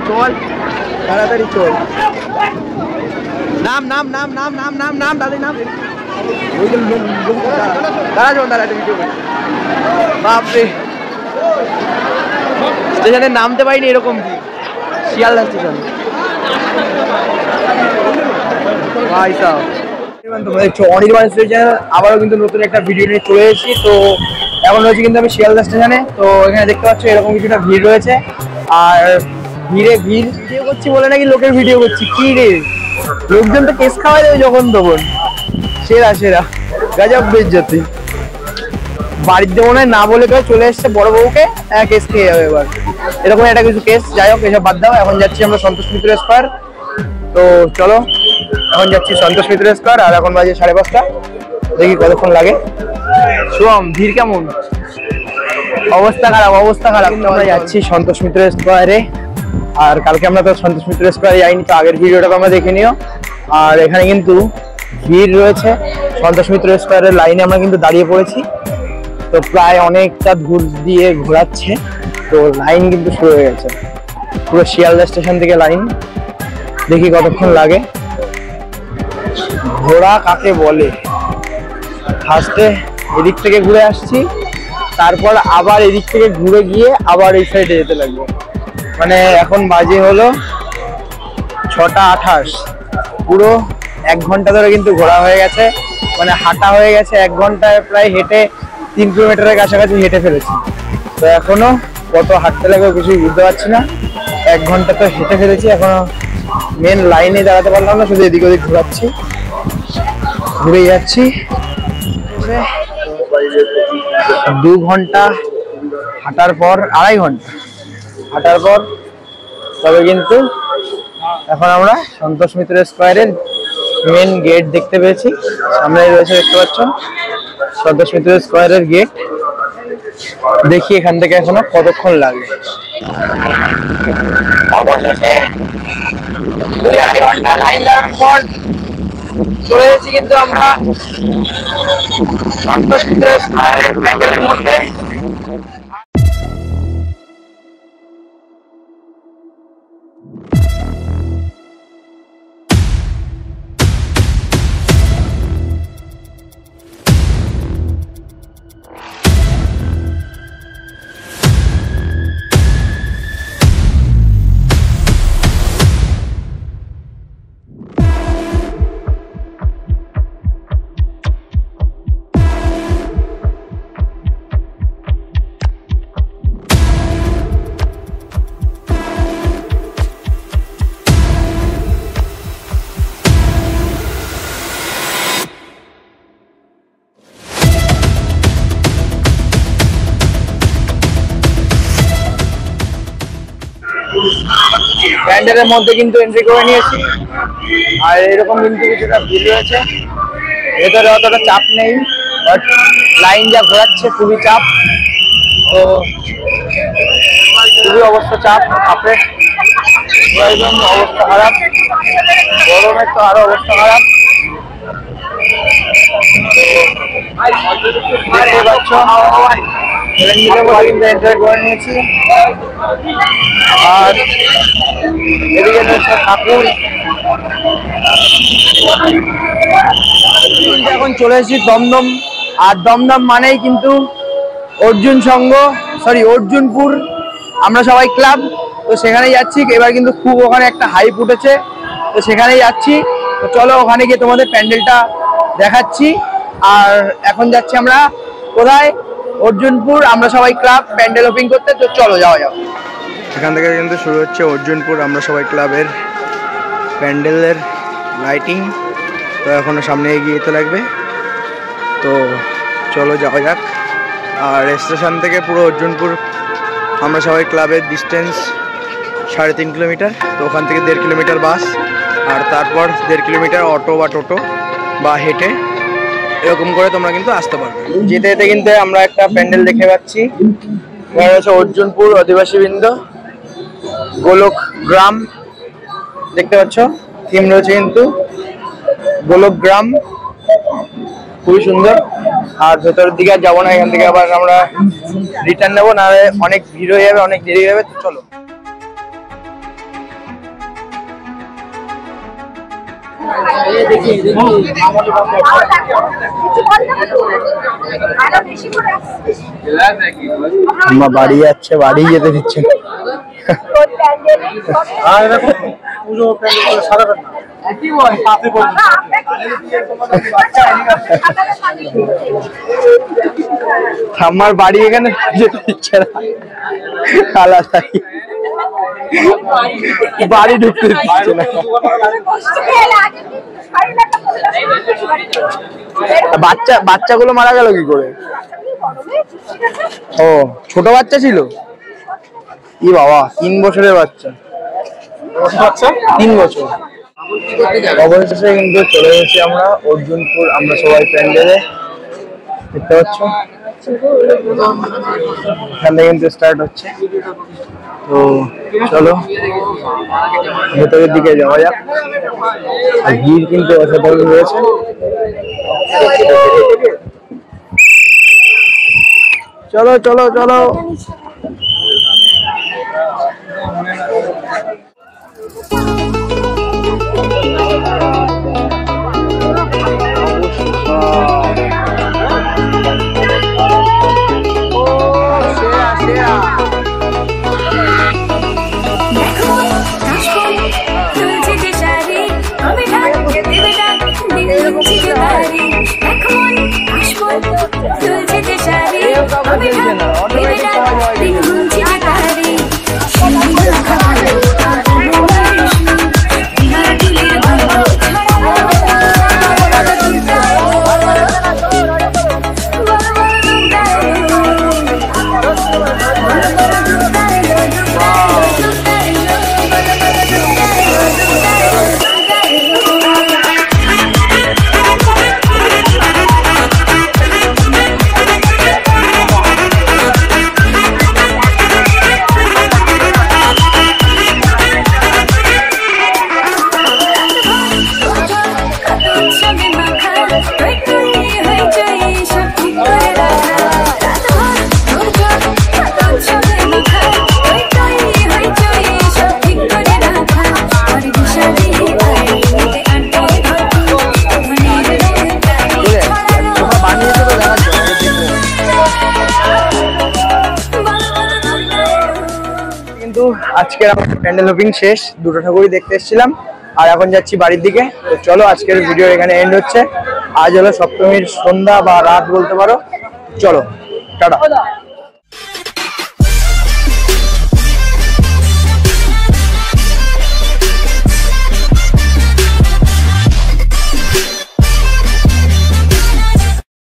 চল তাড়াতাড়ি চল। নাম নাম নাম নাম নাম নাম নাম দাদি নাম। দাঁড়া চল দাঁড়া ভিডিও করি। বাপরে স্টেশনে নামতে পারিনি এরকম কি শিয়ালদা স্টেশন। ভাই সাহেব তোমরা দেখছো অনির্বাণ স্টেশন আবারও কিন্তু নতুন একটা ভিডিও নিয়ে চলে এসেছি। তো এখন রয়েছে কিন্তু আমি শিয়ালদা স্টেশনে। তো এখানে দেখতে পাচ্ছ এরকম কিছুটা ভিড় রয়েছে। আর ভিড়ে ভিডিও করছি বলে নাকি লোকের ভিডিও করছি কি রে, লোকজন তো কেস খাওয়াই দেবে যখন তখন। সেরা সেরা গজব বেজ্জতি। বাড়িতে মনে হয় না বলে কেউ চলে এসছে বড় বউকে, হ্যাঁ কেস খেয়ে যাবে এবার, এরকম একটা কিছু কেস। যাই হোক এসব বাদ দাও। এখন যাচ্ছি আমরা সন্তোষ মিত্র স্কোয়ার। তো চলো এখন যাচ্ছি সন্তোষ মিত্র স্কোয়ার। আর এখন বাজে 5:30। দেখি কতক্ষণ লাগে। শুভম ভিড় কেমন? অবস্থা খারাপ অবস্থা খারাপ। আমরা যাচ্ছি সন্তোষ মিত্র স্কোয়ারে। আর কালকে আমরা তো সন্তোষ মিত্র স্কোয়ারে যাইনি, তো আগের ভিডিওটা তোমরা দেখে নিও। আর এখানে কিন্তু ভিড় রয়েছে সন্তোষ মিত্র স্কোয়ারের লাইনে আমরা কিন্তু দাঁড়িয়ে পড়েছি। তো প্রায় অনেকটা দূর দিয়ে ঘোরাচ্ছে। তো লাইন কিন্তু শুরু হয়ে গেছে পুরো শিয়ালদা স্টেশন থেকে লাইন। দেখি কতক্ষণ লাগে। ঘোড়া কাকে বলে? ফার্স্টে এদিক থেকে ঘুরে আসছি, তারপর আবার এদিক থেকে ঘুরে গিয়ে আবার এই সাইডে যেতে লাগবে। মানে এখন বাজে হলো 6:28। পুরো 1 ঘন্টা ধরে কিন্তু ঘোরা হয়ে গেছে, মানে হাঁটা হয়ে গেছে। 1 ঘন্টায় প্রায় হেঁটে 3 কিলোমিটারের কাছাকাছি হেঁটে ফেলেছি। তো এখনো কত হাঁটতে লাগবে কিছুই বুঝতে পারছি না। 1 ঘন্টা তো হেঁটে ফেলেছি, এখনো মেন লাইনে দাঁড়াতে পারলাম না, শুধু এদিক ওদিক ঘোরাচ্ছি, ঘুরে যাচ্ছি। 2 ঘন্টা হাঁটার পর, 2.5 ঘন্টা হাঁটার পর তবে কিন্তু এখন আমরা সন্তোষ মিত্র স্কোয়ারের মেন গেট দেখতে পেয়েছি। সামনেই রয়েছে, দেখতে পাচ্ছ সন্তোষ মিত্র স্কোয়ারের গেট। দেখি এখান থেকে এখনো কতক্ষণ লাগে। চলে এসেছি কিন্তু আমরা সন্তোষ মিত্র স্কোয়ারের মধ্যে। প্যান্ডেলের মধ্যে কিন্তু এন্ট্রি করে নিয়েছি। আর এরকম কিন্তু কিছুটা ভিড় রয়েছে। ভেতরে অতটা চাপ নেই, বাট লাইন যা ঘোরাচ্ছে খুবই চাপ। তো খুবই অবস্থা চাপ, আপে একদম অবস্থা খারাপ। গরমের তো আরো অবস্থা খারাপ। দেখতে পাচ্ছ এন্ট্রি করে নিয়েছি। আর এদিকে রয়েছে ঠাকুর। এখন চলে এসেছি দমদম। আর দমদম মানেই কিন্তু অর্জুনপুর আমরা সবাই ক্লাব। তো সেখানেই যাচ্ছি এবার। কিন্তু খুব ওখানে একটা হাইপ উঠেছে, তো সেখানেই যাচ্ছি। তো চলো ওখানে গিয়ে তোমাদের প্যান্ডেলটা দেখাচ্ছি। আর এখন যাচ্ছি আমরা কোথায়? অর্জুনপুর আমরা সবাই ক্লাব প্যান্ডেল ওপেনিং করতে। তো চলো যাওয়া যাক। এখান থেকে কিন্তু শুরু হচ্ছে অর্জুনপুর আমরা সবাই ক্লাবের প্যান্ডেলের লাইটিং। তো এখনো সামনে এগিয়ে যেতে লাগবে। তো চলো যাওয়া যাক। আর স্টেশন থেকে পুরো অর্জুনপুর আমরা সবাই ক্লাবের ডিস্টেন্স 3.5 কিলোমিটার। তো ওখান থেকে 1.5 কিলোমিটার বাস, আর তারপর 1.5 কিলোমিটার অটো বা টোটো বা হেঁটে, এরকম করে তোমরা কিন্তু আসতে পারবে। যেতে যেতে কিন্তু আমরা একটা প্যান্ডেল দেখে পাচ্ছি। এখানে রয়েছে অর্জুনপুর অধিবাসীবৃন্দ গোলক গ্রাম, দেখতে পাচ্ছ থিম রয়েছে কিন্তু গোলক গ্রাম, খুবই সুন্দর। আর ভেতরের দিকে আর যাবো না, এখান থেকে আবার আমরা রিটার্ন নেবো, নাহলে অনেক ভিড় হয়ে যাবে, অনেক দেরি হয়ে যাবে। তো চলো। আমার বাড়ি যাচ্ছে, বাড়ি যেতে দিচ্ছে না। আমার বাড়ি এখানে যেতে দিচ্ছে না, আলাদা বাড়ি ঢুকতে দিচ্ছে না। বাচ্চাগুলো মারা গেল কি করে? ও ছোট বাচ্চা ছিল? ই বাবা, 3 বছরের বাচ্চা। 3 বছর। অবশেষে কিন্তু চলে এসেছি আমরা অর্জুনপুর, আমরা সবাই প্যান্ডেলে দেখতে পাচ্ছ। এখান থেকে কিন্তু স্টার্ট হচ্ছে, তো চলো ভেতরের দিকে যাওয়া যাক। আর ভিড় কিন্তু অসাধারণ রয়েছে। চলো চলো চলো। আজকের আমার প্যান্ডেল হপিং শেষ, দুটো ঠাকুরই দেখতে এসেছিলাম আর এখন যাচ্ছি বাড়ির দিকে। তো চলো আজকের ভিডিও এখানে এন্ড হচ্ছে। আজ হলো সপ্তমীর সন্ধ্যা বা রাত বলতে পারো। চলো টাটা।